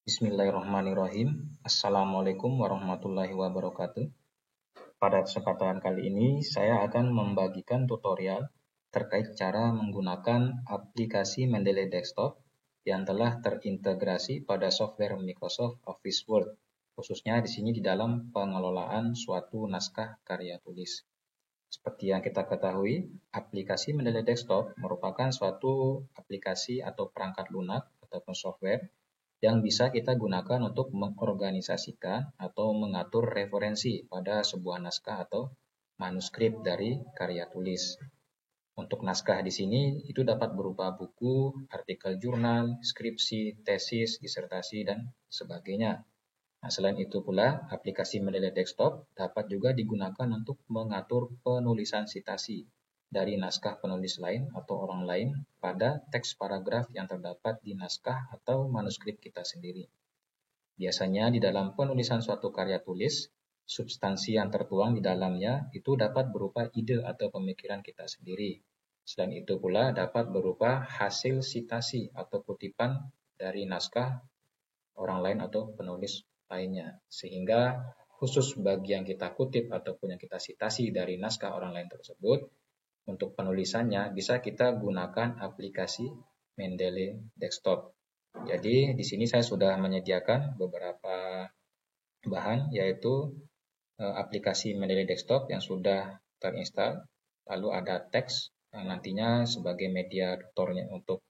Bismillahirrahmanirrahim. Assalamualaikum warahmatullahi wabarakatuh. Pada kesempatan kali ini, saya akan membagikan tutorial terkait cara menggunakan aplikasi Mendeley Desktop yang telah terintegrasi pada software Microsoft Office Word, khususnya di sini di dalam pengelolaan suatu naskah karya tulis. Seperti yang kita ketahui, aplikasi Mendeley Desktop merupakan suatu aplikasi atau perangkat lunak ataupun software yang bisa kita gunakan untuk mengorganisasikan atau mengatur referensi pada sebuah naskah atau manuskrip dari karya tulis. Untuk naskah di sini itu dapat berupa buku, artikel jurnal, skripsi, tesis, disertasi, dan sebagainya. Nah, selain itu pula, aplikasi Mendeley Desktop dapat juga digunakan untuk mengatur penulisan sitasi dari naskah penulis lain atau orang lain pada teks paragraf yang terdapat di naskah atau manuskrip kita sendiri. Biasanya di dalam penulisan suatu karya tulis, substansi yang tertuang di dalamnya itu dapat berupa ide atau pemikiran kita sendiri. Selain itu pula dapat berupa hasil sitasi atau kutipan dari naskah orang lain atau penulis lainnya. Sehingga khusus bagi yang kita kutip ataupun yang kita sitasi dari naskah orang lain tersebut, untuk penulisannya bisa kita gunakan aplikasi Mendeley Desktop. Jadi di sini saya sudah menyediakan beberapa bahan, yaitu aplikasi Mendeley Desktop yang sudah terinstall, lalu ada teks yang nantinya sebagai media tutornya untuk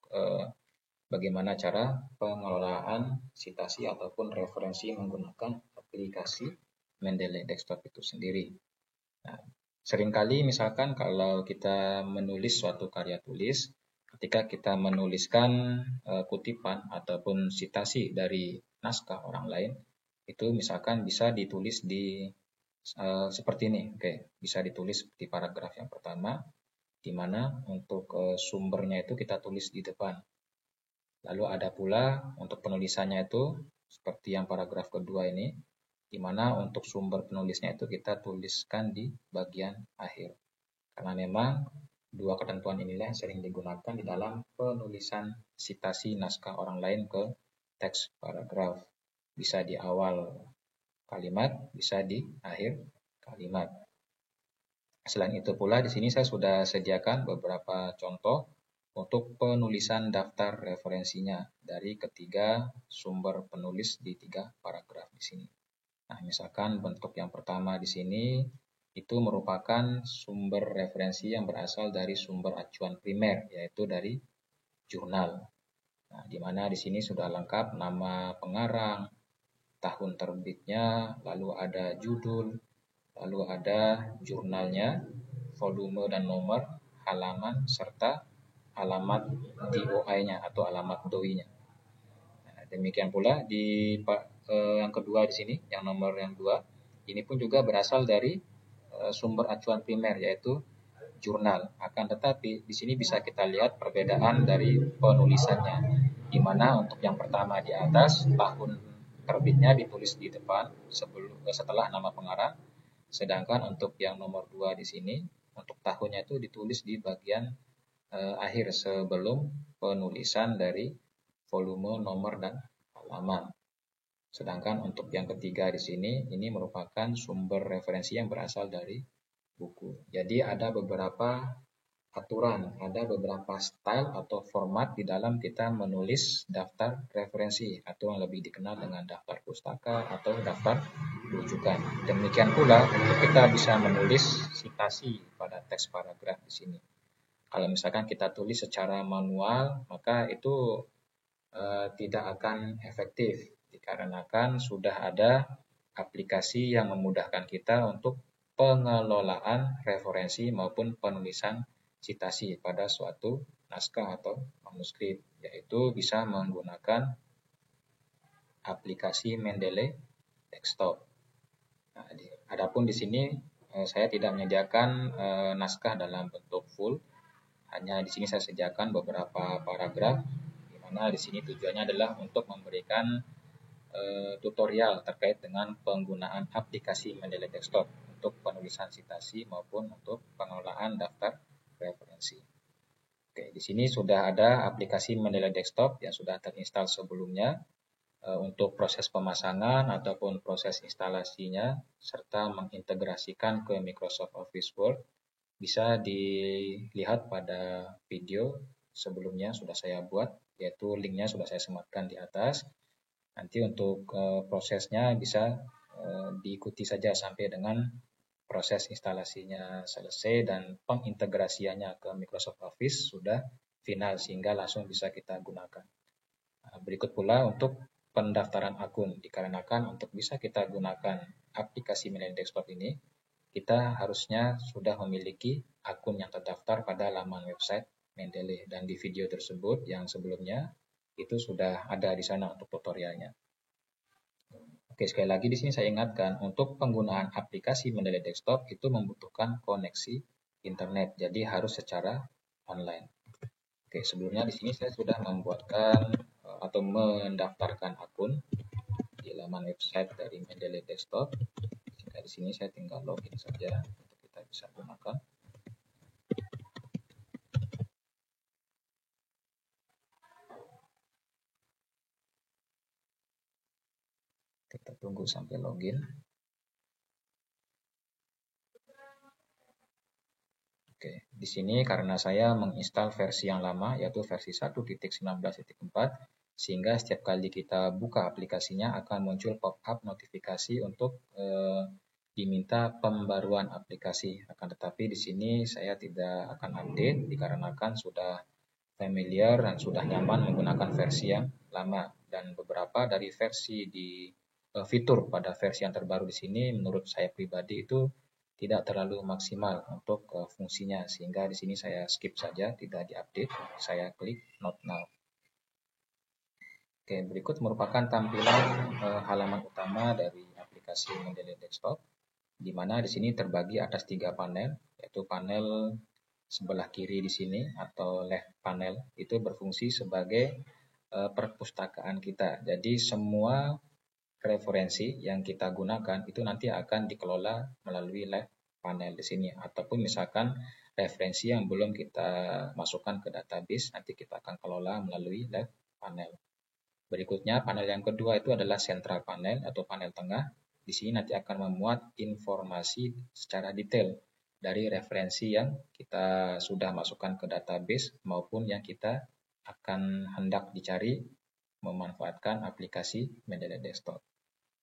bagaimana cara pengelolaan sitasi ataupun referensi menggunakan aplikasi Mendeley Desktop itu sendiri. Nah, seringkali misalkan kalau kita menulis suatu karya tulis, ketika kita menuliskan kutipan ataupun sitasi dari naskah orang lain, itu misalkan bisa ditulis di seperti ini. Oke, bisa ditulis di paragraf yang pertama, di mana untuk sumbernya itu kita tulis di depan. Lalu ada pula untuk penulisannya itu seperti yang paragraf kedua ini, di mana untuk sumber penulisnya itu kita tuliskan di bagian akhir. Karena memang dua ketentuan inilah yang sering digunakan di dalam penulisan sitasi naskah orang lain ke teks paragraf. Bisa di awal kalimat, bisa di akhir kalimat. Selain itu pula di sini saya sudah sediakan beberapa contoh untuk penulisan daftar referensinya dari ketiga sumber penulis di 3 paragraf di sini. Nah, misalkan bentuk yang pertama di sini itu merupakan sumber referensi yang berasal dari sumber acuan primer, yaitu dari jurnal. Nah, di mana di sini sudah lengkap nama pengarang, tahun terbitnya, lalu ada judul, lalu ada jurnalnya, volume dan nomor, halaman, serta alamat DOI-nya atau alamat DOI-nya. Nah, demikian pula di yang kedua di sini, yang nomor yang 2, ini pun juga berasal dari sumber acuan primer yaitu jurnal. Akan tetapi di sini bisa kita lihat perbedaan dari penulisannya, di mana untuk yang pertama di atas tahun terbitnya ditulis di depan setelah nama pengarang, sedangkan untuk yang nomor 2 di sini untuk tahunnya itu ditulis di bagian akhir sebelum penulisan dari volume, nomor, dan halaman. Sedangkan untuk yang ketiga di sini, ini merupakan sumber referensi yang berasal dari buku. Jadi ada beberapa aturan, ada beberapa style atau format di dalam kita menulis daftar referensi atau yang lebih dikenal dengan daftar pustaka atau daftar rujukan. Demikian pula untuk kita bisa menulis sitasi pada teks paragraf di sini. Kalau misalkan kita tulis secara manual, maka itu tidak akan efektif dikarenakan sudah ada aplikasi yang memudahkan kita untuk pengelolaan referensi maupun penulisan sitasi pada suatu naskah atau manuskrip, yaitu bisa menggunakan aplikasi Mendeley Desktop. Nah, adapun di sini saya tidak menyediakan naskah dalam bentuk full, hanya di sini saya sediakan beberapa paragraf, di mana di sini tujuannya adalah untuk memberikan tutorial terkait dengan penggunaan aplikasi Mendeley Desktop untuk penulisan sitasi maupun untuk pengelolaan daftar referensi. Oke, di sini sudah ada aplikasi Mendeley Desktop yang sudah terinstall sebelumnya. untuk proses pemasangan ataupun proses instalasinya serta mengintegrasikan ke Microsoft Office Word bisa dilihat pada video sebelumnya sudah saya buat, yaitu linknya sudah saya sematkan di atas. Nanti untuk prosesnya bisa diikuti saja sampai dengan proses instalasinya selesai dan pengintegrasiannya ke Microsoft Office sudah final sehingga langsung bisa kita gunakan. Berikut pula untuk pendaftaran akun, dikarenakan untuk bisa kita gunakan aplikasi Mendeley Desktop ini, kita harusnya sudah memiliki akun yang terdaftar pada laman website Mendeley, dan di video tersebut yang sebelumnya itu sudah ada di sana untuk tutorialnya. Oke, sekali lagi di sini saya ingatkan untuk penggunaan aplikasi Mendeley Desktop itu membutuhkan koneksi internet, jadi harus secara online. Oke, sebelumnya di sini saya sudah membuatkan atau mendaftarkan akun di laman website dari Mendeley Desktop. Sehingga di sini saya tinggal login saja untuk kita bisa gunakan. Kita tunggu sampai login. Oke, di sini karena saya menginstal versi yang lama yaitu versi 1.19.4 sehingga setiap kali kita buka aplikasinya akan muncul pop-up notifikasi untuk diminta pembaruan aplikasi. Akan tetapi di sini saya tidak akan update dikarenakan sudah familiar dan sudah nyaman menggunakan versi yang lama, dan beberapa dari versi di fitur pada versi yang terbaru di sini menurut saya pribadi itu tidak terlalu maksimal untuk fungsinya, sehingga di sini saya skip saja, tidak diupdate. Saya klik not now. Oke, berikut merupakan tampilan halaman utama dari aplikasi Mendeley Desktop, di mana di sini terbagi atas 3 panel, yaitu panel sebelah kiri di sini atau left panel itu berfungsi sebagai perpustakaan kita. Jadi semua referensi yang kita gunakan itu nanti akan dikelola melalui left panel di sini, ataupun misalkan referensi yang belum kita masukkan ke database nanti kita akan kelola melalui left panel. Berikutnya panel yang kedua itu adalah central panel atau panel tengah. Di sini nanti akan memuat informasi secara detail dari referensi yang kita sudah masukkan ke database maupun yang kita akan hendak dicari memanfaatkan aplikasi Mendeley Desktop.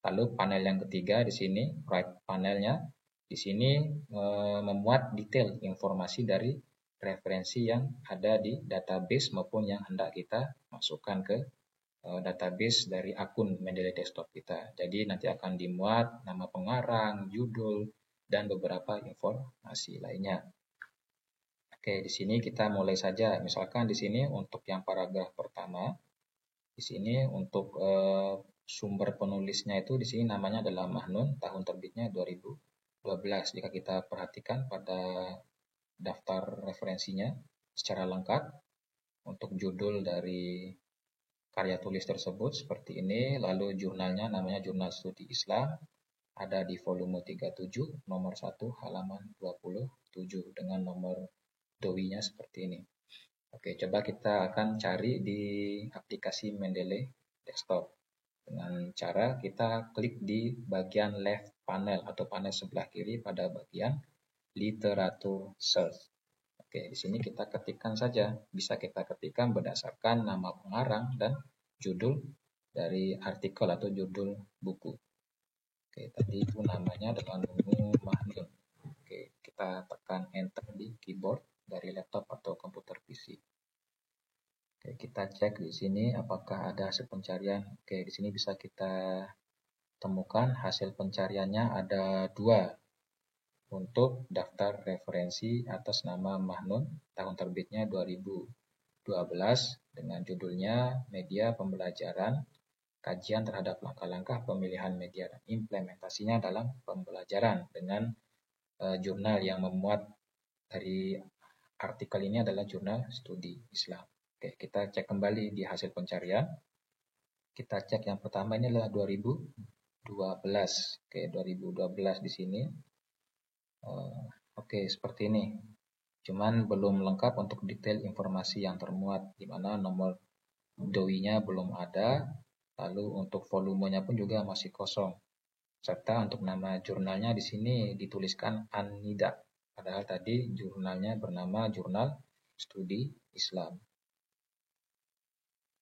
Lalu panel yang ketiga di sini, right panelnya, di sini memuat detail informasi dari referensi yang ada di database maupun yang hendak kita masukkan ke database dari akun Mendeley Desktop kita. Jadi nanti akan dimuat nama pengarang, judul, dan beberapa informasi lainnya. Oke, di sini kita mulai saja. Misalkan di sini untuk yang paragraf pertama, di sini untuk sumber penulisnya itu di sini namanya adalah Mahnun, tahun terbitnya 2012. Jika kita perhatikan pada daftar referensinya secara lengkap, untuk judul dari karya tulis tersebut seperti ini, lalu jurnalnya namanya Jurnal Studi Islam, ada di volume 37, nomor 1, halaman 27, dengan nomor DOI-nya seperti ini. Oke, coba kita akan cari di aplikasi Mendeley Desktop. Dengan cara kita klik di bagian left panel atau panel sebelah kiri pada bagian literatur search. Oke, di sini kita ketikkan saja. Bisa kita ketikkan berdasarkan nama pengarang dan judul dari artikel atau judul buku. Oke, tadi itu namanya adalah Nunu Mahnun. Oke, kita tekan enter di keyboard dari laptop atau komputer PC. Oke, kita cek di sini apakah ada hasil pencarian. Oke, di sini bisa kita temukan hasil pencariannya ada 2 untuk daftar referensi atas nama Mahnun, tahun terbitnya 2012 dengan judulnya Media Pembelajaran, Kajian terhadap langkah-langkah pemilihan media dan implementasinya dalam pembelajaran, dengan jurnal yang memuat dari artikel ini adalah Jurnal Studi Islam. Oke, kita cek kembali di hasil pencarian. Kita cek yang pertama ini adalah 2012. Oke, 2012 di sini. Oke, seperti ini. Cuman belum lengkap untuk detail informasi yang termuat, di mana nomor DOI-nya belum ada, Lalu untuk volumenya pun juga masih kosong. Serta untuk nama jurnalnya di sini dituliskan An-Nida. Padahal tadi jurnalnya bernama Jurnal Studi Islam.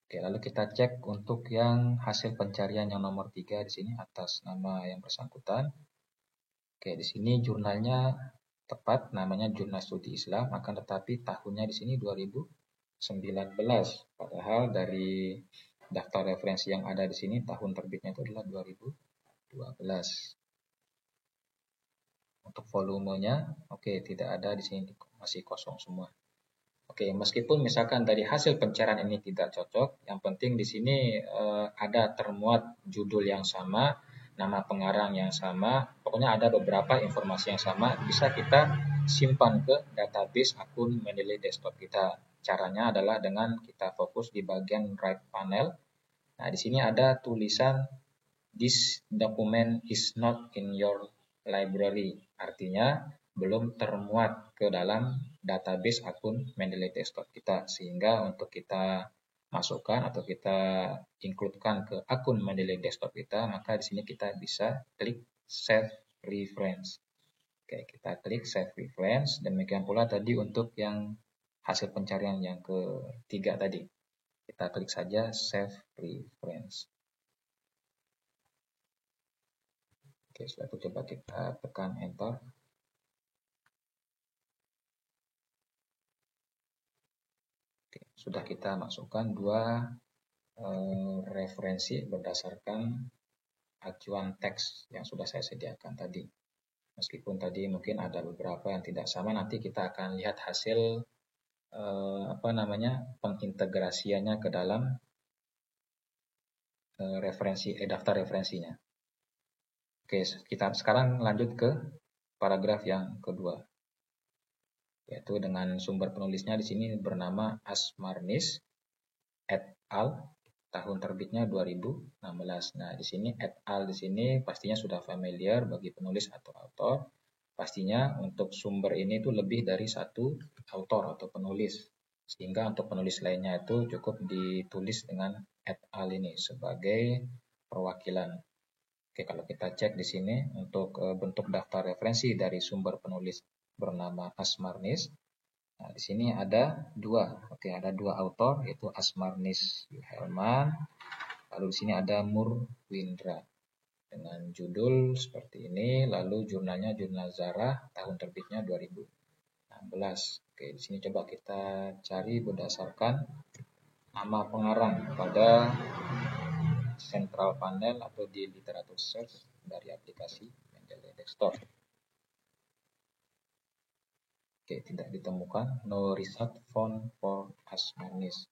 Oke, lalu kita cek untuk yang hasil pencarian yang nomor 3 di sini atas nama yang bersangkutan. Oke, di sini jurnalnya tepat, namanya Jurnal Studi Islam, akan tetapi tahunnya di sini 2019. Padahal dari daftar referensi yang ada di sini tahun terbitnya itu adalah 2012. Untuk volumenya, oke, tidak ada di sini, masih kosong semua. Oke, meskipun misalkan dari hasil pencarian ini tidak cocok, yang penting di sini ada termuat judul yang sama, nama pengarang yang sama, pokoknya ada beberapa informasi yang sama, bisa kita simpan ke database akun Mendeley Desktop kita. Caranya adalah dengan kita fokus di bagian right panel. Nah, di sini ada tulisan "This document is not in your library", artinya belum termuat ke dalam database akun Mendeley Desktop kita, sehingga untuk kita masukkan atau kita includekan ke akun Mendeley Desktop kita, maka di sini kita bisa klik Save Reference. Oke, kita klik Save Reference. Demikian pula tadi untuk yang hasil pencarian yang ketiga tadi, kita klik saja Save Reference. Oke, setelah itu coba kita tekan Enter. Oke, sudah kita masukkan dua referensi berdasarkan acuan teks yang sudah saya sediakan tadi. Meskipun tadi mungkin ada beberapa yang tidak sama, nanti kita akan lihat hasil pengintegrasiannya ke dalam daftar referensinya. Oke, kita sekarang lanjut ke paragraf yang kedua, yaitu dengan sumber penulisnya di sini bernama Asmarnis et al. Tahun terbitnya 2016. Nah, di sini et al. Di sini pastinya sudah familiar bagi penulis atau autor. Pastinya untuk sumber ini itu lebih dari satu autor atau penulis. Sehingga untuk penulis lainnya itu cukup ditulis dengan et al. Ini sebagai perwakilan. Oke, kalau kita cek di sini untuk bentuk daftar referensi dari sumber penulis bernama Asmarnis. Nah, di sini ada dua. Oke, ada dua autor, yaitu Asmarnis Helman. Lalu di sini ada Murwindra dengan judul seperti ini. Lalu jurnalnya Jurnal Zarah, tahun terbitnya 2016. Oke, di sini coba kita cari berdasarkan nama pengarang pada central panel atau di literatur search dari aplikasi Mendeley Desktop. Oke, tidak ditemukan. No result found for Asmarnis.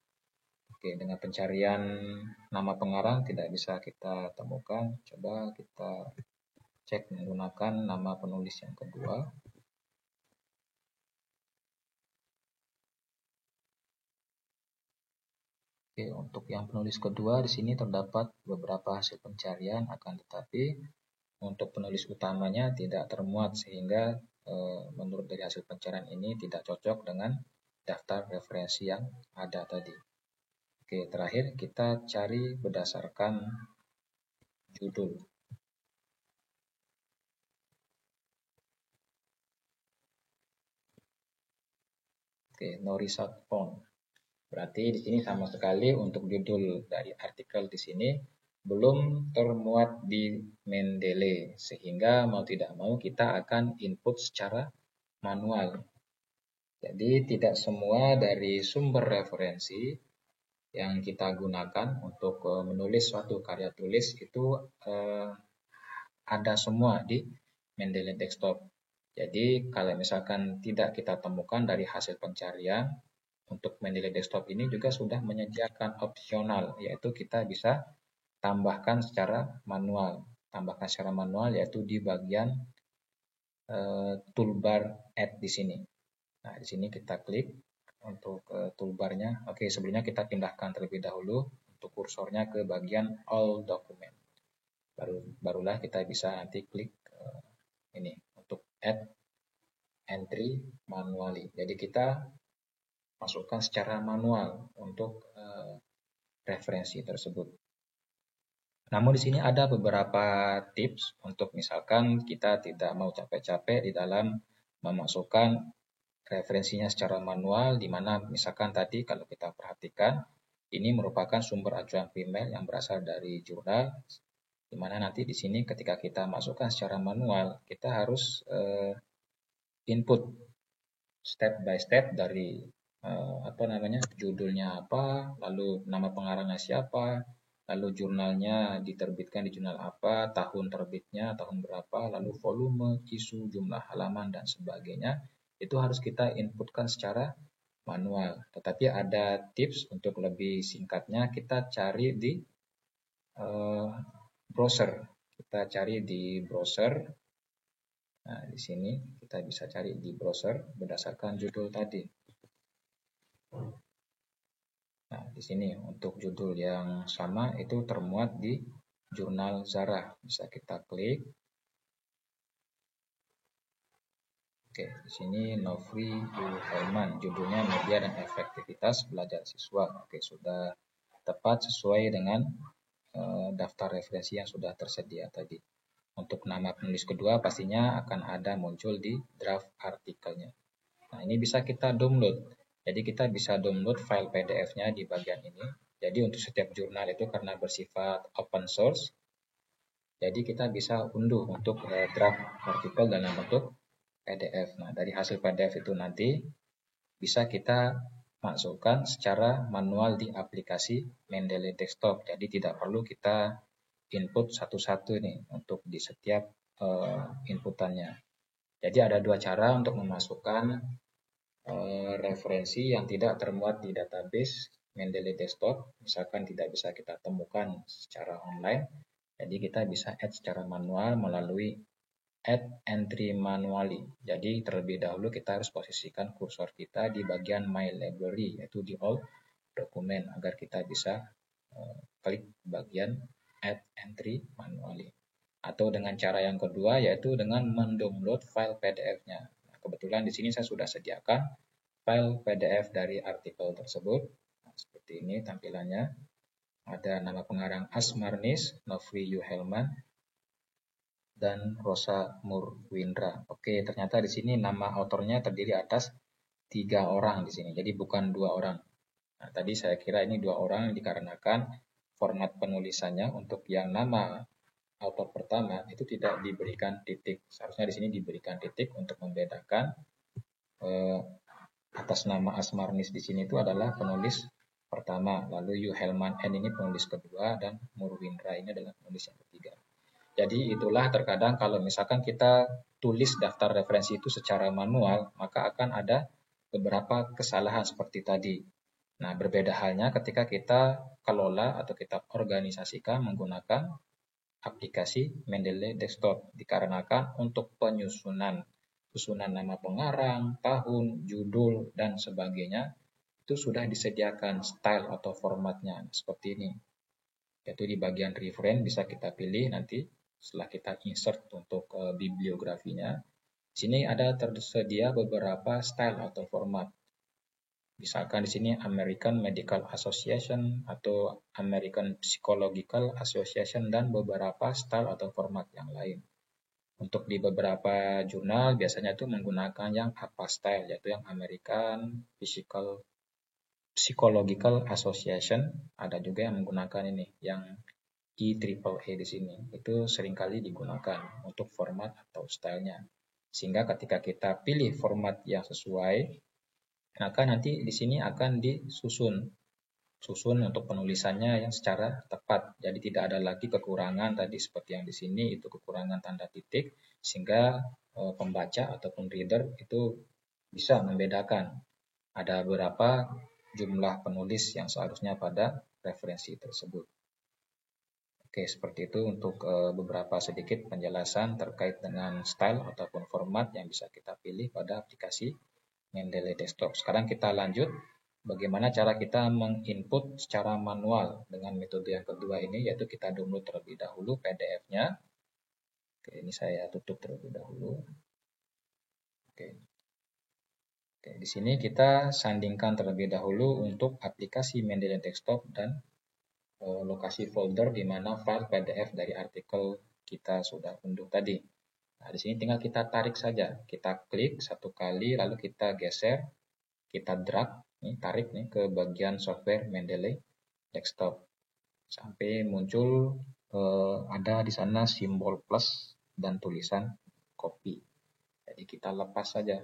Oke, dengan pencarian nama pengarang tidak bisa kita temukan. Coba kita cek menggunakan nama penulis yang kedua. Oke, untuk yang penulis kedua di sini terdapat beberapa hasil pencarian, akan tetapi untuk penulis utamanya tidak termuat, sehingga menurut dari hasil pencarian ini tidak cocok dengan daftar referensi yang ada tadi. Oke, terakhir kita cari berdasarkan judul. Oke, no result found. Berarti di sini sama sekali untuk judul dari artikel di sini belum termuat di Mendeley, sehingga mau tidak mau kita akan input secara manual. Jadi tidak semua dari sumber referensi yang kita gunakan untuk menulis suatu karya tulis itu ada semua di Mendeley Desktop. Jadi kalau misalkan tidak kita temukan dari hasil pencarian, untuk Mendeley Desktop ini juga sudah menyediakan opsional, yaitu kita bisa tambahkan secara manual. Tambahkan secara manual yaitu di bagian toolbar add di sini. Nah, di sini kita klik untuk toolbarnya. Oke, sebelumnya kita pindahkan terlebih dahulu untuk kursornya ke bagian all document. Barulah kita bisa nanti klik ini untuk add entry manually. Jadi kita masukkan secara manual untuk referensi tersebut. Namun di sini ada beberapa tips untuk misalkan kita tidak mau capek-capek di dalam memasukkan referensinya secara manual, di mana misalkan tadi kalau kita perhatikan ini merupakan sumber acuan primer yang berasal dari jurnal, di mana nanti di sini ketika kita masukkan secara manual kita harus input step by step dari judulnya apa, lalu nama pengarangnya siapa, lalu jurnalnya diterbitkan di jurnal apa, tahun terbitnya tahun berapa, lalu volume, isu, jumlah halaman dan sebagainya. Itu harus kita inputkan secara manual. Tetapi ada tips untuk lebih singkatnya, kita cari di browser. Kita cari di browser. Nah, di sini kita bisa cari di browser berdasarkan judul tadi. Nah, di sini untuk judul yang sama itu termuat di jurnal Zarah. Bisa kita klik. Oke, di sini Nofri Helman, judulnya Media dan Efektivitas Belajar Siswa. Oke, sudah tepat sesuai dengan daftar referensi yang sudah tersedia tadi. Untuk nama penulis kedua pastinya akan ada muncul di draft artikelnya. Nah, ini bisa kita download. Jadi kita bisa download file PDF-nya di bagian ini. Jadi untuk setiap jurnal itu karena bersifat open source, jadi kita bisa unduh untuk draft artikel dalam bentuk PDF. Nah, dari hasil PDF itu nanti bisa kita masukkan secara manual di aplikasi Mendeley Desktop. Jadi tidak perlu kita input satu-satu nih untuk di setiap inputannya. Jadi ada dua cara untuk memasukkan referensi yang tidak termuat di database Mendeley Desktop. Misalkan tidak bisa kita temukan secara online. Jadi kita bisa add secara manual melalui add entry manually. Jadi terlebih dahulu kita harus posisikan kursor kita di bagian My Library, yaitu di all dokumen, agar kita bisa klik bagian add entry manually. Atau dengan cara yang kedua, yaitu dengan mendownload file PDF-nya. Nah, kebetulan di sini saya sudah sediakan file PDF dari artikel tersebut. Nah, seperti ini tampilannya. Ada nama pengarang Asmarnis, Nofri Yuhelman, dan Rosa Murwindra. Oke, ternyata di sini nama autornya terdiri atas 3 orang di sini, jadi bukan 2 orang. Nah, tadi saya kira ini 2 orang dikarenakan format penulisannya untuk yang nama autor pertama itu tidak diberikan titik. Seharusnya di sini diberikan titik untuk membedakan atas nama Asmarnis di sini itu adalah penulis pertama, lalu Yuhelman N ini penulis kedua, dan Murwindra ini adalah penulis yang ketiga. Jadi itulah terkadang kalau misalkan kita tulis daftar referensi itu secara manual, maka akan ada beberapa kesalahan seperti tadi. Nah, berbeda halnya ketika kita kelola atau kita organisasikan menggunakan aplikasi Mendeley Desktop, dikarenakan untuk susunan nama pengarang, tahun, judul, dan sebagainya, itu sudah disediakan style atau formatnya seperti ini. Yaitu di bagian referen bisa kita pilih nanti setelah kita insert untuk bibliografinya. Di sini ada tersedia beberapa style atau format. Misalkan di sini American Medical Association atau American Psychological Association dan beberapa style atau format yang lain. Untuk di beberapa jurnal biasanya itu menggunakan yang APA style, yaitu yang American Psychological Association. Ada juga yang menggunakan ini, yang IEEE di sini. Itu seringkali digunakan untuk format atau stylenya. Sehingga ketika kita pilih format yang sesuai, maka nanti di sini akan disusun untuk penulisannya yang secara tepat. Jadi tidak ada lagi kekurangan tadi seperti yang di sini itu kekurangan tanda titik, sehingga pembaca ataupun reader itu bisa membedakan ada berapa jumlah penulis yang seharusnya pada referensi tersebut. Oke, seperti itu untuk beberapa sedikit penjelasan terkait dengan style ataupun format yang bisa kita pilih pada aplikasi Mendeley Desktop. Sekarang kita lanjut bagaimana cara kita menginput secara manual dengan metode yang kedua ini, yaitu kita download terlebih dahulu PDF-nya. Oke, ini saya tutup terlebih dahulu. Oke. Oke, di sini kita sandingkan terlebih dahulu untuk aplikasi Mendeley Desktop dan lokasi folder di mana file PDF dari artikel kita sudah unduh tadi. Nah, di sini tinggal kita tarik saja. Kita klik satu kali, lalu kita geser, kita drag, nih, tarik nih ke bagian software Mendeley Desktop. Sampai muncul ada di sana simbol plus dan tulisan copy. Jadi kita lepas saja.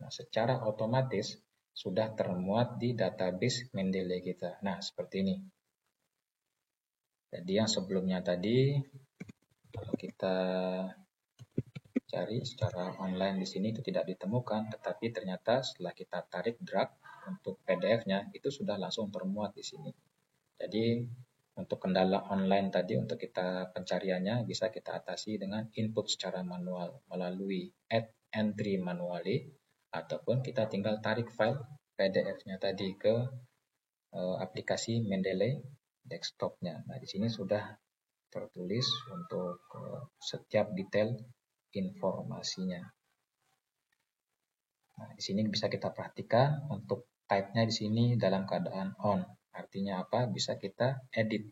Nah, secara otomatis sudah termuat di database Mendeley kita. Nah, seperti ini. Jadi yang sebelumnya tadi, kalau kita cari secara online di sini itu tidak ditemukan, tetapi ternyata setelah kita tarik drag untuk PDF-nya itu sudah langsung termuat di sini. Jadi untuk kendala online tadi untuk kita pencariannya bisa kita atasi dengan input secara manual melalui add entry manually ataupun kita tinggal tarik file PDF-nya tadi ke aplikasi Mendeley Desktop-nya. Nah, di sini sudah tertulis untuk setiap detail informasinya. Nah, di sini bisa kita perhatikan untuk type-nya di sini dalam keadaan on. Artinya apa? Bisa kita edit,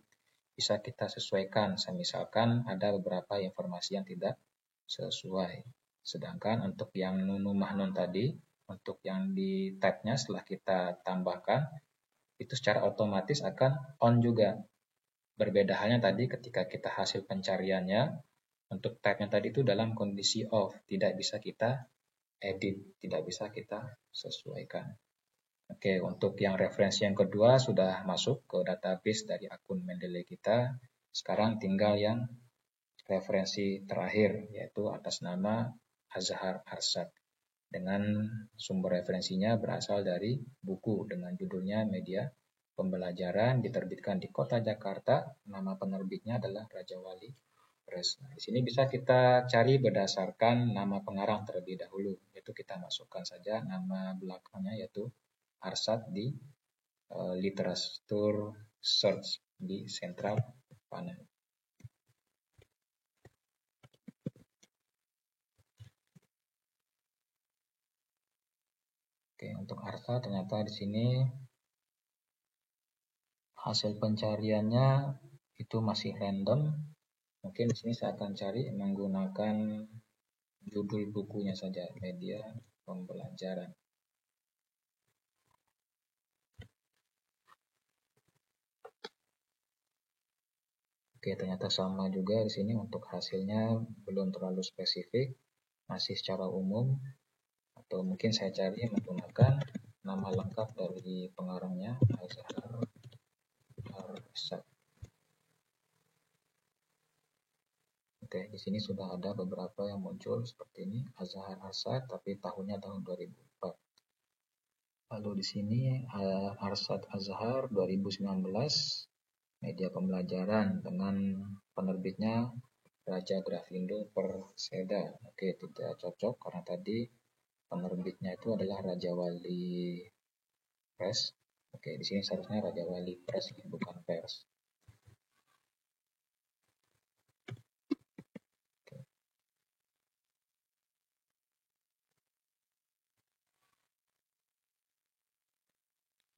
bisa kita sesuaikan. Misalkan ada beberapa informasi yang tidak sesuai. Sedangkan untuk yang nunu mahnun tadi, untuk yang di type-nya setelah kita tambahkan, itu secara otomatis akan on juga. Berbeda halnya tadi ketika kita hasil pencariannya, untuk type-nya tadi itu dalam kondisi off, tidak bisa kita edit, tidak bisa kita sesuaikan. Oke, untuk yang referensi yang kedua sudah masuk ke database dari akun Mendeley kita. Sekarang tinggal yang referensi terakhir, yaitu atas nama Azhar Arshad. Dengan sumber referensinya berasal dari buku dengan judulnya Media Pembelajaran, diterbitkan di Kota Jakarta. Nama penerbitnya adalah Raja Wali Press. Nah, di sini bisa kita cari berdasarkan nama pengarang terlebih dahulu, yaitu kita masukkan saja nama belakangnya yaitu Arshad di literatur search di central panel. Oke, untuk Arshad ternyata di sini hasil pencariannya itu masih random. Mungkin di sini saya akan cari menggunakan judul bukunya saja, Media Pembelajaran. Oke, ternyata sama juga di sini untuk hasilnya belum terlalu spesifik, masih secara umum. Atau mungkin saya cari menggunakan nama lengkap dari pengarangnya, Azhar Arshad. Oke, di sini sudah ada beberapa yang muncul seperti ini, Azhar Arshad, tapi tahunnya tahun 2004. Lalu di sini Arshad Azhar 2019, Media Pembelajaran dengan penerbitnya Raja Grafindo Perseda. Oke, tidak cocok karena tadi penerbitnya itu adalah Raja Wali Press. Oke, di sini seharusnya Raja Wali Press, bukan Pers.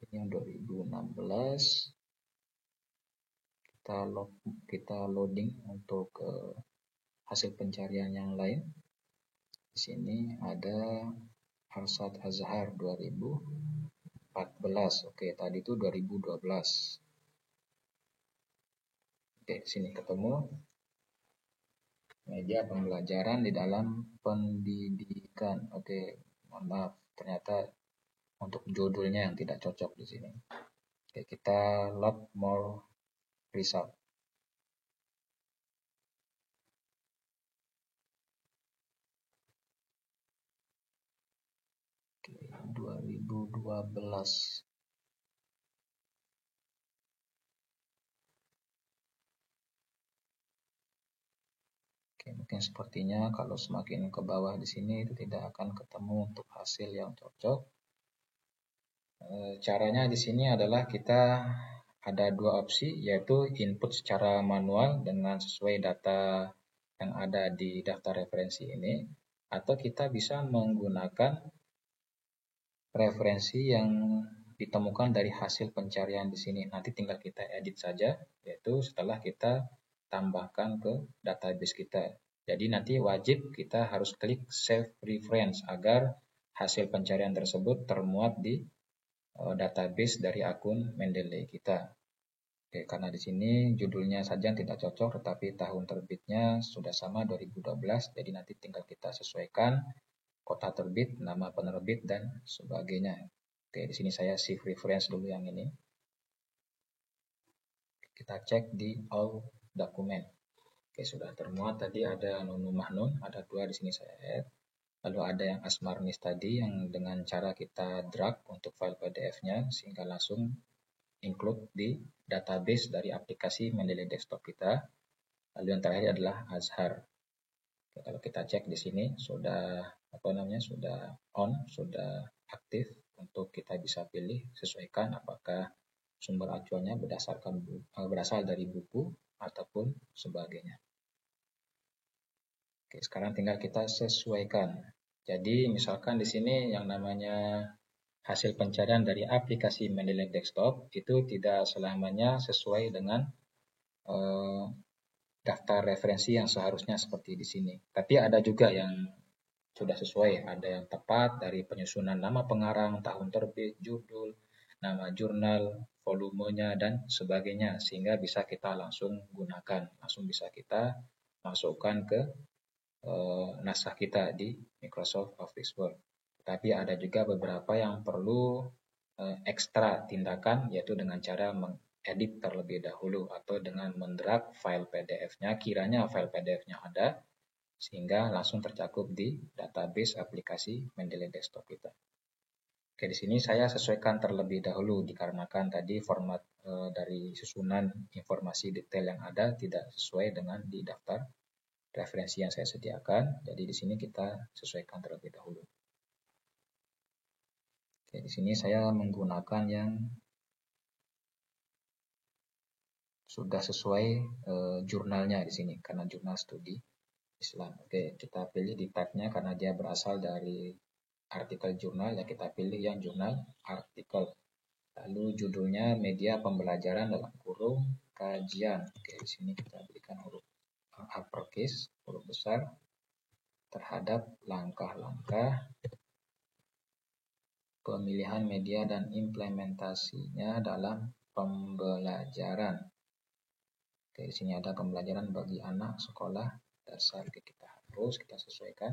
Ini yang 2016. Kita loading untuk hasil pencarian yang lain. Di sini ada Arshad Azhar 2014. Oke, tadi itu 2012. Oke, sini ketemu media pembelajaran di dalam pendidikan. Oke, mohon maaf, ternyata untuk judulnya yang tidak cocok di sini. Oke, kita load more result. Oke, 2012. Oke, mungkin sepertinya kalau semakin ke bawah di sini itu tidak akan ketemu untuk hasil yang cocok. Caranya di sini adalah kita ada dua opsi, yaitu input secara manual dengan sesuai data yang ada di daftar referensi ini, atau kita bisa menggunakan referensi yang ditemukan dari hasil pencarian di sini. Nanti tinggal kita edit saja, yaitu setelah kita tambahkan ke database kita. Jadi nanti wajib kita harus klik save reference agar hasil pencarian tersebut termuat di database dari akun Mendeley kita. Oke, karena di sini judulnya saja tidak cocok, tetapi tahun terbitnya sudah sama 2012, jadi nanti tinggal kita sesuaikan kota terbit, nama penerbit, dan sebagainya. Oke, di sini saya save reference dulu yang ini. Kita cek di all dokumen. Oke, sudah termuat. Tadi ada Nunu Mahnun, ada 2 di sini saya add. Lalu ada yang Asmarnis tadi yang dengan cara kita drag untuk file PDF-nya sehingga langsung include di database dari aplikasi Mendeley Desktop kita. Lalu yang terakhir adalah Azhar. Oke, kalau kita cek di sini sudah sudah on, sudah aktif untuk kita bisa pilih sesuaikan apakah sumber acuannya berasal dari buku ataupun sebagainya. Oke, sekarang tinggal kita sesuaikan. Jadi misalkan di sini yang namanya hasil pencarian dari aplikasi Mendeley Desktop itu tidak selamanya sesuai dengan daftar referensi yang seharusnya seperti di sini. Tapi ada juga yang sudah sesuai, ada yang tepat dari penyusunan nama pengarang, tahun terbit, judul, nama jurnal, volumenya, dan sebagainya, sehingga bisa kita langsung gunakan, langsung bisa kita masukkan ke naskah kita di Microsoft Office Word. Tapi ada juga beberapa yang perlu ekstra tindakan, yaitu dengan cara mengedit terlebih dahulu atau dengan mendrag file PDF-nya, kiranya file PDF-nya ada, sehingga langsung tercakup di database aplikasi Mendeley Desktop kita. Oke, di sini saya sesuaikan terlebih dahulu dikarenakan tadi format dari susunan informasi detail yang ada tidak sesuai dengan di daftar referensi yang saya sediakan. Jadi di sini kita sesuaikan terlebih dahulu. Oke, di sini saya menggunakan yang sudah sesuai jurnalnya di sini karena jurnal studi Islam. Oke, kita pilih di tab-nya karena dia berasal dari artikel jurnal, ya kita pilih yang jurnal artikel. Lalu judulnya media pembelajaran dalam kurung kajian. Oke, di sini kita berikan huruf uppercase, huruf besar terhadap langkah-langkah pemilihan media dan implementasinya dalam pembelajaran. Oke, di sini ada pembelajaran bagi anak sekolah dasar. Oke, kita hapus, kita sesuaikan.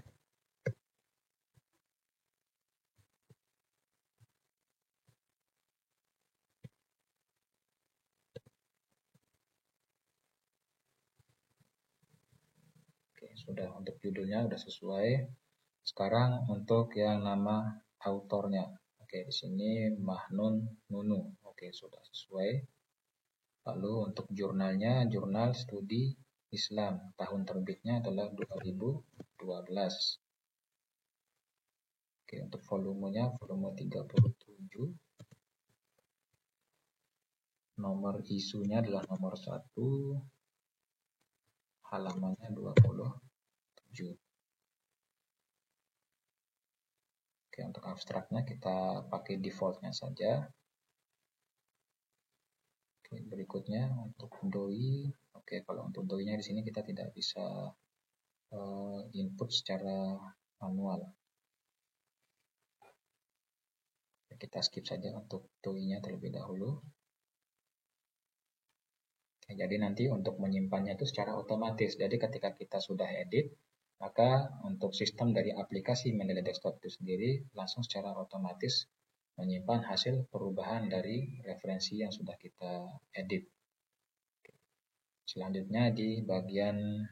Oke, sudah untuk judulnya sudah sesuai. Sekarang untuk yang nama autornya. Oke, di sini Mahnun Nunu. Oke, sudah sesuai. Lalu untuk jurnalnya, jurnal studi Islam. Tahun terbitnya adalah 2012. Oke, untuk volumenya, volume 37. Nomor isunya adalah nomor 1. Halamannya 27. Oke, untuk abstraknya kita pakai defaultnya saja. Oke, berikutnya untuk doi. Oke, kalau untuk doi-nya di sini kita tidak bisa input secara manual. Kita skip saja untuk doi-nya terlebih dahulu. Oke, jadi nanti untuk menyimpannya itu secara otomatis. Jadi ketika kita sudah edit, maka untuk sistem dari aplikasi Mendeley Desktop itu sendiri langsung secara otomatis menyimpan hasil perubahan dari referensi yang sudah kita edit. Selanjutnya di bagian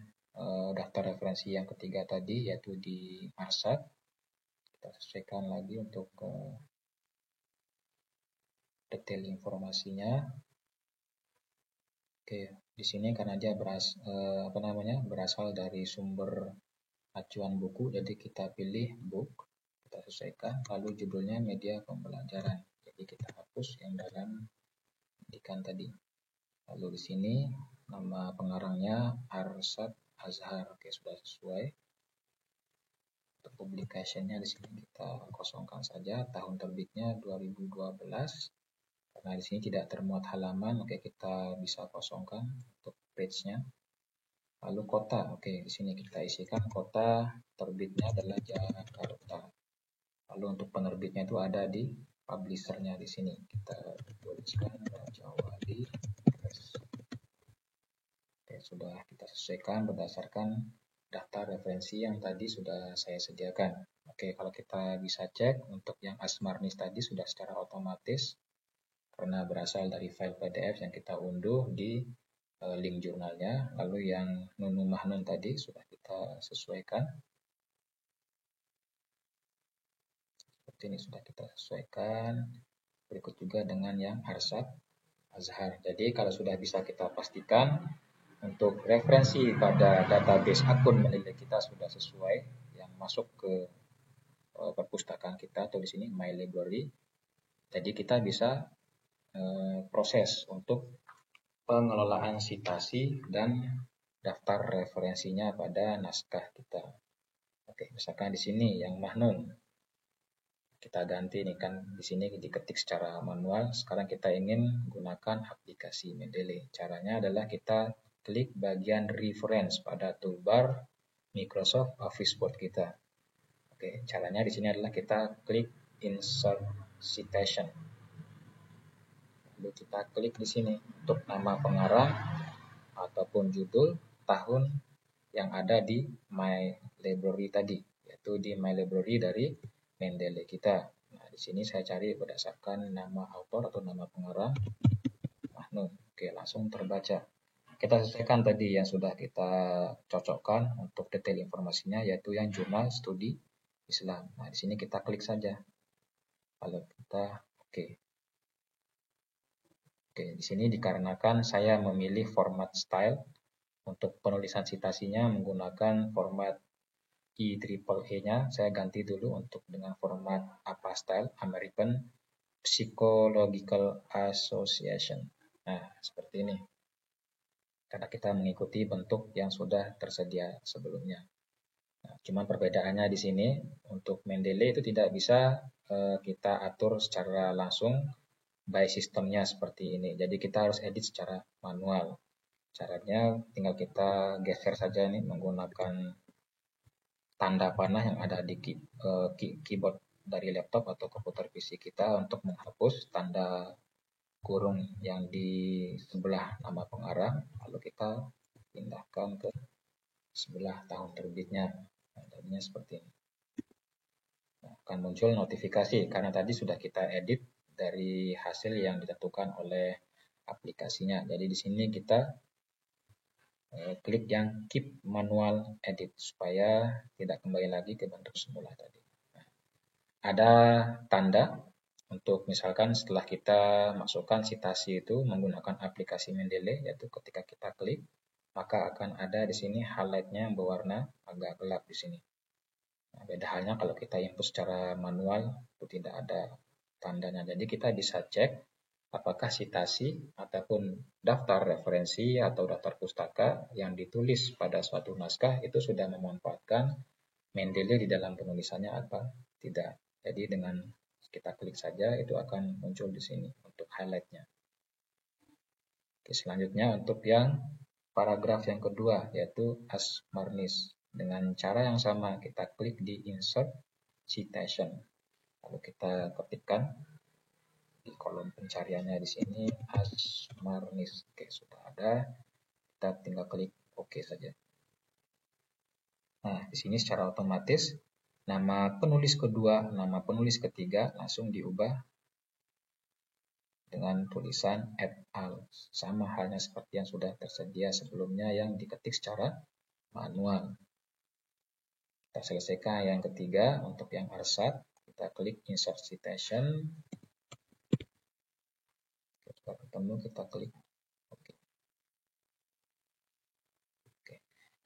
daftar referensi yang ketiga tadi, yaitu di arsat, kita sesuaikan lagi untuk detail informasinya. Oke, di sini karena dia berasal dari sumber acuan buku, jadi kita pilih book, kita sesuaikan. Lalu judulnya media pembelajaran, jadi kita hapus yang dalam pendidikan tadi. Lalu di sini nama pengarangnya Arsat Azhar. Oke, sudah sesuai. Untuk publication-nya di sini kita kosongkan saja, tahun terbitnya 2012. Karena di sini tidak termuat halaman, oke kita bisa kosongkan untuk page-nya. Lalu kota, oke di sini kita isikan kota terbitnya adalah Jakarta. Lalu untuk penerbitnya itu ada di publisher-nya di sini. Kita tuliskan Raja Wali Press. Oke, sudah kita sesuaikan berdasarkan daftar referensi yang tadi sudah saya sediakan. Oke, kalau kita bisa cek untuk yang Asmarnis tadi sudah secara otomatis karena berasal dari file PDF yang kita unduh di link jurnalnya. Lalu yang Nunu Mahnun tadi sudah kita sesuaikan. Seperti ini sudah kita sesuaikan. Berikut juga dengan yang Arsyad Azhar. Jadi kalau sudah bisa kita pastikan untuk referensi pada database akun menilai kita sudah sesuai yang masuk ke perpustakaan kita atau di sini My Library. Jadi kita bisa proses untuk pengelolaan citasi dan daftar referensinya pada naskah kita. Oke, misalkan di sini yang Mahnun. Kita ganti nih kan di sini diketik secara manual. Sekarang kita ingin gunakan aplikasi Mendeley. Caranya adalah kita klik bagian reference pada toolbar Microsoft Office Word kita. Oke, caranya di sini adalah kita klik insert citation. Lalu kita klik di sini untuk nama pengarang ataupun judul tahun yang ada di My Library tadi, yaitu di My Library dari Mendeley kita. Nah, di sini saya cari berdasarkan nama author atau nama pengarang Mahnun. Oke, langsung terbaca. Kita sesuaikan tadi yang sudah kita cocokkan untuk detail informasinya, yaitu yang jurnal studi Islam. Nah, di sini kita klik saja. Kalau kita oke. Oke, di sini dikarenakan saya memilih format style untuk penulisan citasinya menggunakan format IEEE-nya, saya ganti dulu untuk dengan format APA style, American Psychological Association. Nah, seperti ini. Karena kita mengikuti bentuk yang sudah tersedia sebelumnya. Nah, cuman perbedaannya di sini untuk Mendeley itu tidak bisa kita atur secara langsung by sistemnya seperti ini. Jadi kita harus edit secara manual. Caranya tinggal kita geser saja nih menggunakan tanda panah yang ada di keyboard dari laptop atau komputer PC kita untuk menghapus tanda kurung yang di sebelah nama pengarang, lalu kita pindahkan ke sebelah tahun terbitnya. Nah, jadinya seperti ini. Nah, akan muncul notifikasi karena tadi sudah kita edit dari hasil yang ditentukan oleh aplikasinya. Jadi di sini kita klik yang keep manual edit supaya tidak kembali lagi ke bentuk semula tadi. Nah, ada tanda untuk misalkan setelah kita masukkan citasi itu menggunakan aplikasi Mendeley, yaitu ketika kita klik maka akan ada di sini highlight-nya berwarna agak gelap di sini. Nah, beda halnya kalau kita input secara manual itu tidak ada tandanya. Jadi kita bisa cek apakah citasi ataupun daftar referensi atau daftar pustaka yang ditulis pada suatu naskah itu sudah memanfaatkan Mendeley di dalam penulisannya apa tidak. Jadi dengan kita klik saja itu akan muncul di sini untuk highlight-nya. Oke, selanjutnya untuk yang paragraf yang kedua yaitu Asmarnis. Dengan cara yang sama kita klik di insert citation. Lalu kita ketikkan di kolom pencariannya di sini Asmarnis. Oke, sudah ada. Kita tinggal klik OK saja. Nah, di sini secara otomatis nama penulis kedua, nama penulis ketiga langsung diubah dengan tulisan et al. Sama halnya seperti yang sudah tersedia sebelumnya yang diketik secara manual. Kita selesaikan yang ketiga untuk yang Arsyad. Kita klik insert citation. Kita ketemu, kita klik OK.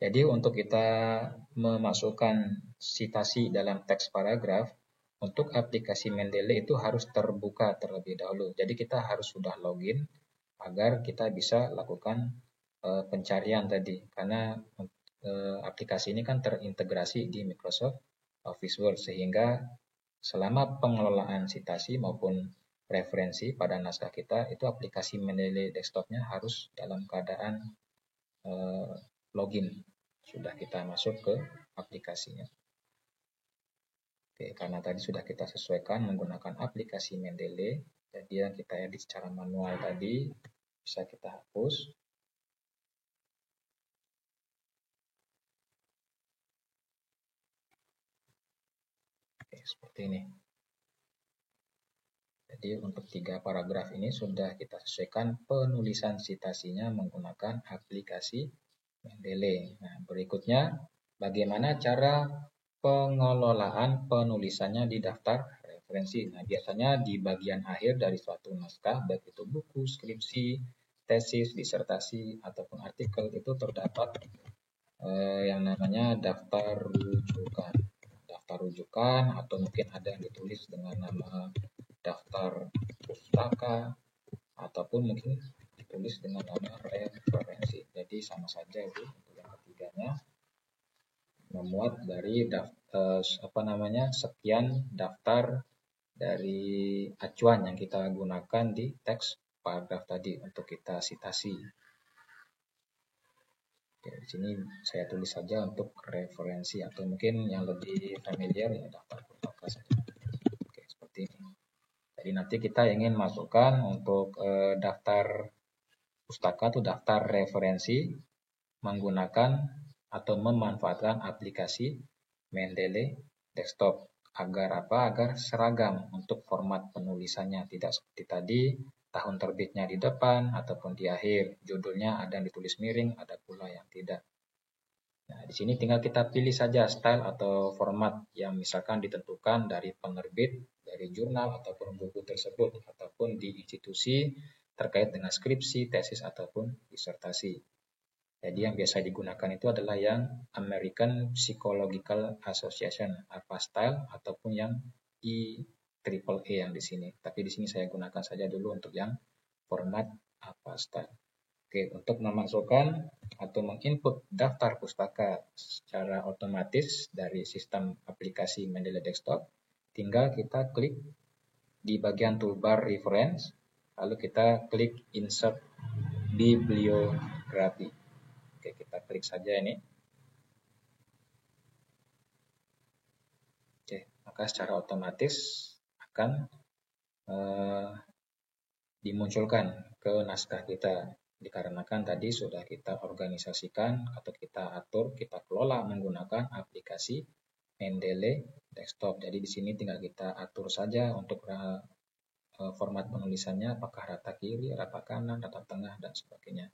Jadi untuk kita memasukkan citasi dalam teks paragraf, untuk aplikasi Mendeley itu harus terbuka terlebih dahulu. Jadi kita harus sudah login agar kita bisa lakukan pencarian tadi. Karena aplikasi ini kan terintegrasi di Microsoft office word, sehingga selama pengelolaan citasi maupun referensi pada naskah kita, itu aplikasi Mendeley desktopnya harus dalam keadaan login. Sudah kita masuk ke aplikasinya. Oke, karena tadi sudah kita sesuaikan menggunakan aplikasi Mendeley, jadi yang kita edit secara manual tadi bisa kita hapus. Oke, seperti ini. Jadi untuk 3 paragraf ini sudah kita sesuaikan penulisan citasinya menggunakan aplikasi Mendeley. Nah, berikutnya bagaimana cara pengelolaan penulisannya di daftar referensi. Nah, biasanya di bagian akhir dari suatu naskah, baik itu buku, skripsi, tesis, disertasi, ataupun artikel, itu terdapat yang namanya daftar rujukan. Daftar rujukan atau mungkin ada yang ditulis dengan nama daftar pustaka ataupun mungkin ditulis dengan nama referensi. Jadi sama saja itu untuk yang ketiganya, memuat dari sekian daftar dari acuan yang kita gunakan di teks paragraf tadi untuk kita citasi. Oke, di sini saya tulis saja untuk referensi atau mungkin yang lebih familiar ya daftar pustaka saja. Oke, seperti ini. Jadi nanti kita ingin masukkan untuk daftar pustaka atau daftar referensi menggunakan atau memanfaatkan aplikasi Mendeley desktop. Agar apa? Agar seragam untuk format penulisannya, tidak seperti tadi tahun terbitnya di depan ataupun di akhir, judulnya ada yang ditulis miring, ada pula yang tidak. Nah, di sini tinggal kita pilih saja style atau format yang misalkan ditentukan dari penerbit, dari jurnal ataupun buku tersebut, ataupun di institusi terkait dengan skripsi, tesis ataupun disertasi. Jadi yang biasa digunakan itu adalah yang American Psychological Association APA style ataupun yang IEEE yang di sini. Tapi di sini saya gunakan saja dulu untuk yang format APA style. Oke, untuk memasukkan atau menginput daftar pustaka secara otomatis dari sistem aplikasi Mendeley Desktop, tinggal kita klik di bagian toolbar reference, lalu kita klik insert bibliografi. Oke, kita klik saja ini. Oke, maka secara otomatis akan dimunculkan ke naskah kita. Dikarenakan tadi sudah kita organisasikan atau kita atur, kita kelola menggunakan aplikasi Mendeley Desktop. Jadi di sini tinggal kita atur saja untuk format penulisannya, apakah rata kiri, rata kanan, rata tengah, dan sebagainya.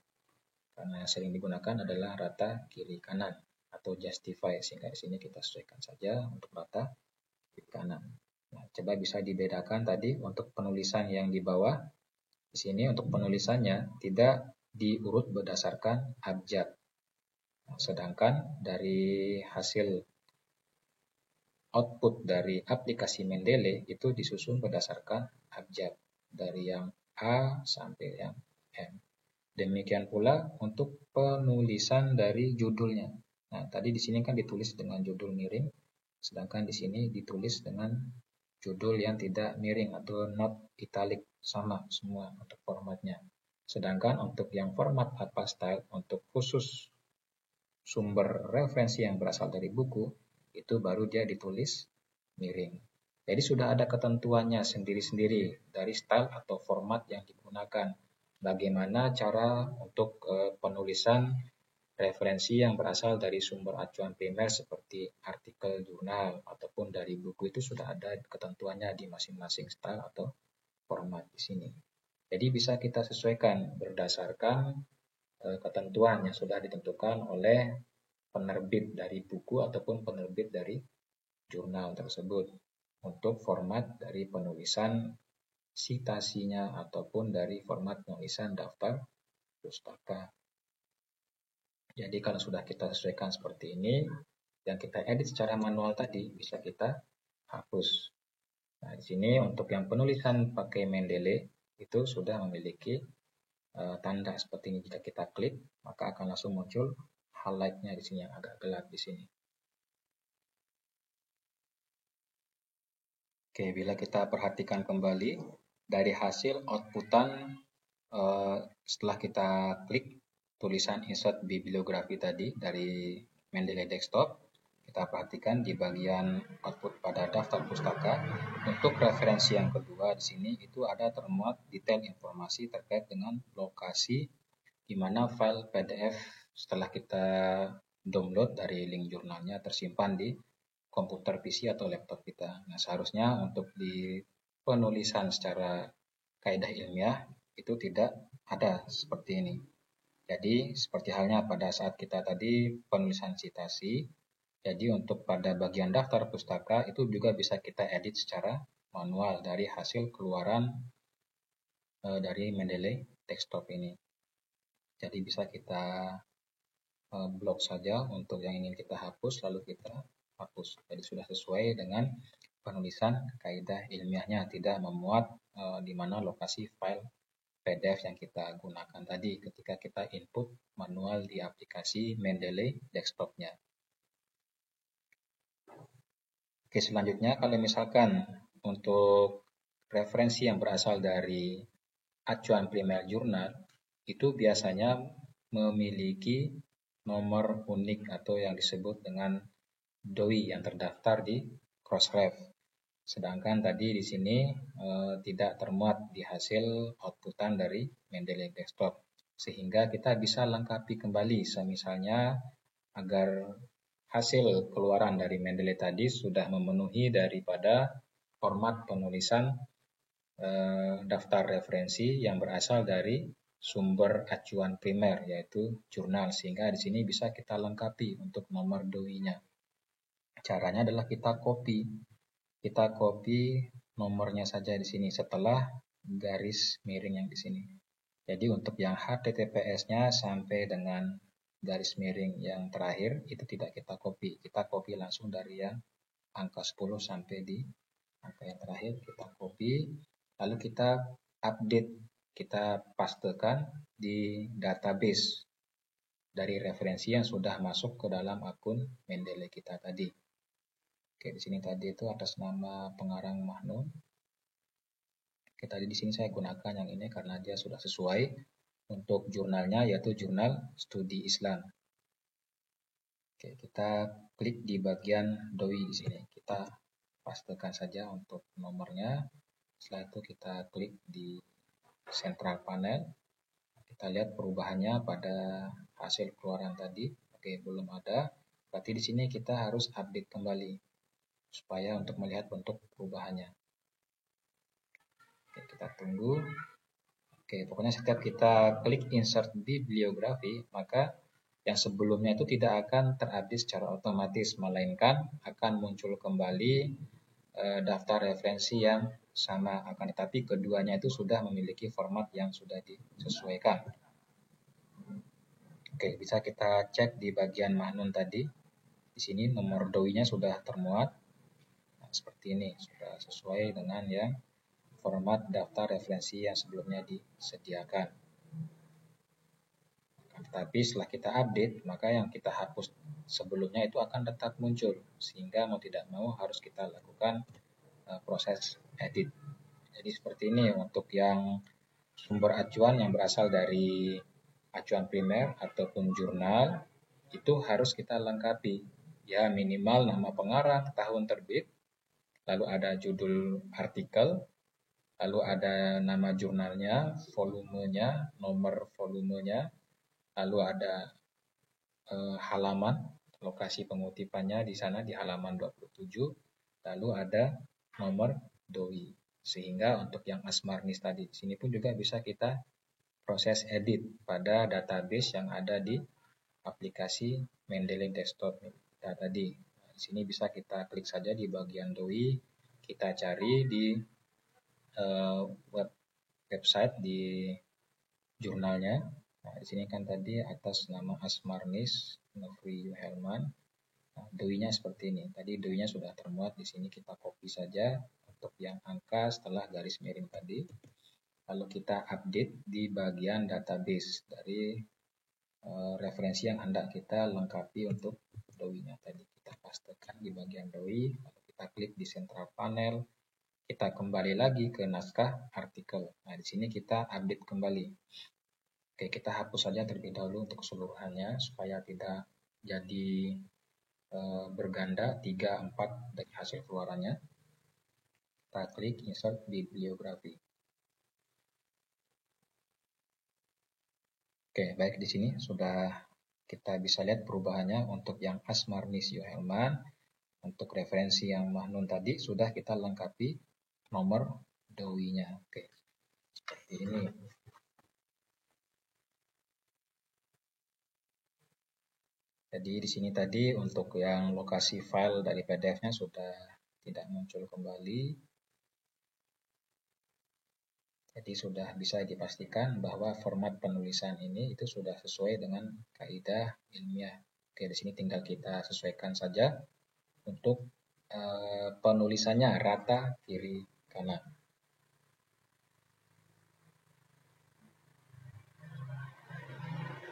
Karena yang sering digunakan adalah rata kiri kanan atau justify, sehingga di sini kita sesuaikan saja untuk rata kiri kanan. Nah, coba bisa dibedakan tadi untuk penulisan yang di bawah. Di sini untuk penulisannya tidak diurut berdasarkan abjad. Nah, sedangkan dari hasil output dari aplikasi Mendeley itu disusun berdasarkan abjad dari yang A sampai yang M. Demikian pula untuk penulisan dari judulnya. Nah, tadi di sini kan ditulis dengan judul miring, sedangkan di sini ditulis dengan judul yang tidak miring atau not italic, sama semua untuk formatnya. Sedangkan untuk yang format APA style untuk khusus sumber referensi yang berasal dari buku, itu baru dia ditulis miring. Jadi sudah ada ketentuannya sendiri-sendiri dari style atau format yang digunakan. Bagaimana cara untuk penulisan referensi yang berasal dari sumber acuan primer seperti artikel jurnal ataupun dari buku, itu sudah ada ketentuannya di masing-masing style atau format di sini. Jadi bisa kita sesuaikan berdasarkan ketentuan yang sudah ditentukan oleh penerbit dari buku ataupun penerbit dari jurnal tersebut untuk format dari penulisan citasinya ataupun dari format penulisan daftar pustaka. Jadi kalau sudah kita sesuaikan seperti ini, yang kita edit secara manual tadi bisa kita hapus. Nah, di sini untuk yang penulisan pakai Mendeley itu sudah memiliki tanda seperti ini. Jika kita klik, maka akan langsung muncul highlight-nya di sini yang agak gelap di sini. Oke, bila kita perhatikan kembali dari hasil outputan setelah kita klik tulisan insert bibliografi tadi dari Mendeley Desktop, kita perhatikan di bagian output pada daftar pustaka untuk referensi yang kedua di sini itu ada termuat detail informasi terkait dengan lokasi di mana file PDF setelah kita download dari link jurnalnya tersimpan di komputer PC atau laptop kita. Nah, seharusnya untuk di penulisan secara kaidah ilmiah itu tidak ada seperti ini. Jadi, seperti halnya pada saat kita tadi penulisan citasi, jadi untuk pada bagian daftar pustaka itu juga bisa kita edit secara manual dari hasil keluaran dari Mendeley Desktop ini. Jadi bisa kita blok saja untuk yang ingin kita hapus, lalu kita hapus. Jadi sudah sesuai dengan penulisan kaidah ilmiahnya, tidak memuat di mana lokasi file PDF yang kita gunakan tadi ketika kita input manual di aplikasi Mendeley Desktop-nya. Oke, selanjutnya kalau misalkan untuk referensi yang berasal dari acuan primer jurnal, itu biasanya memiliki nomor unik atau yang disebut dengan DOI yang terdaftar di Crossref. Sedangkan tadi di sini tidak termuat di hasil outputan dari Mendeley Desktop. Sehingga kita bisa lengkapi kembali, misalnya agar hasil keluaran dari Mendeley tadi sudah memenuhi daripada format penulisan daftar referensi yang berasal dari sumber acuan primer yaitu jurnal, sehingga di sini bisa kita lengkapi untuk nomor DOI-nya. Caranya adalah kita copy nomornya saja di sini setelah garis miring yang di sini. Jadi untuk yang HTTPS-nya sampai dengan garis miring yang terakhir itu tidak kita copy langsung dari yang angka 10 sampai di angka yang terakhir kita copy, lalu kita update, kita pastekan di database dari referensi yang sudah masuk ke dalam akun Mendeley kita tadi. Oke, di sini tadi itu atas nama pengarang Mahnun. Oke, tadi di sini saya gunakan yang ini karena dia sudah sesuai untuk jurnalnya, yaitu jurnal studi Islam. Oke, kita klik di bagian DOI di sini. Kita pastekan saja untuk nomornya. Setelah itu kita klik di central panel. Kita lihat perubahannya pada hasil keluaran tadi. Oke, belum ada. Berarti di sini kita harus update kembali supaya untuk melihat bentuk perubahannya. Oke, kita tunggu. Oke, pokoknya setiap kita klik insert bibliografi, maka yang sebelumnya itu tidak akan terupdate secara otomatis, melainkan akan muncul kembali daftar referensi yang sama, akan tetapi keduanya itu sudah memiliki format yang sudah disesuaikan. Oke, bisa kita cek di bagian Mahnun tadi. Di sini nomor DOI-nya sudah termuat. Nah, seperti ini, sudah sesuai dengan yang format daftar referensi yang sebelumnya disediakan. Tetapi setelah kita update, maka yang kita hapus sebelumnya itu akan tetap muncul, sehingga mau tidak mau harus kita lakukan proses edit. Jadi seperti ini untuk yang sumber acuan yang berasal dari acuan primer ataupun jurnal, itu harus kita lengkapi. Ya, minimal nama pengarang, tahun terbit, lalu ada judul artikel, lalu ada nama jurnalnya, volumenya, nomor volumenya, lalu ada halaman, lokasi pengutipannya di sana di halaman 27, lalu ada nomor DOI. Sehingga untuk yang Asmarnis tadi, di sini pun juga bisa kita proses edit pada database yang ada di aplikasi Mendeley Desktop kita tadi. Nah, di sini bisa kita klik saja di bagian DOI, kita cari di website di jurnalnya. Nah, di sini kan tadi atas nama Asmarnis Nofri Helman. Nah, DOI-nya seperti ini. Tadi DOI-nya sudah termuat di sini, kita copy saja untuk yang angka setelah garis miring tadi. Lalu kita update di bagian database dari referensi yang hendak kita lengkapi untuk DOI-nya tadi. Kita pastekan di bagian DOI, lalu kita klik di central panel, kita kembali lagi ke naskah artikel. Nah, di sini kita update kembali. Oke, kita hapus saja terlebih dahulu untuk keseluruhannya supaya tidak jadi berganda 3, 4 dari hasil keluarannya. Kita klik insert bibliografi. Oke, baik, di sini sudah kita bisa lihat perubahannya untuk yang Asmarnis Yohelman. Untuk referensi yang Mahnun tadi sudah kita lengkapi nomor DOI-nya. Oke, seperti ini. Jadi di sini tadi untuk yang lokasi file dari PDF-nya sudah tidak muncul kembali. Jadi sudah bisa dipastikan bahwa format penulisan ini itu sudah sesuai dengan kaidah ilmiah. Oke, di sini tinggal kita sesuaikan saja untuk penulisannya rata kiri kanan.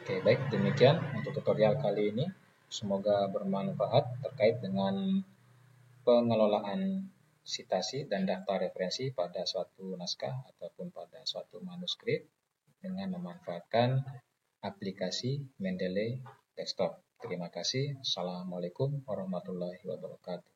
Oke, baik, demikian untuk tutorial kali ini. Semoga bermanfaat terkait dengan pengelolaan sitasi dan daftar referensi pada suatu naskah ataupun pada suatu manuskrip dengan memanfaatkan aplikasi Mendeley Desktop. Terima kasih. Assalamualaikum warahmatullahi wabarakatuh.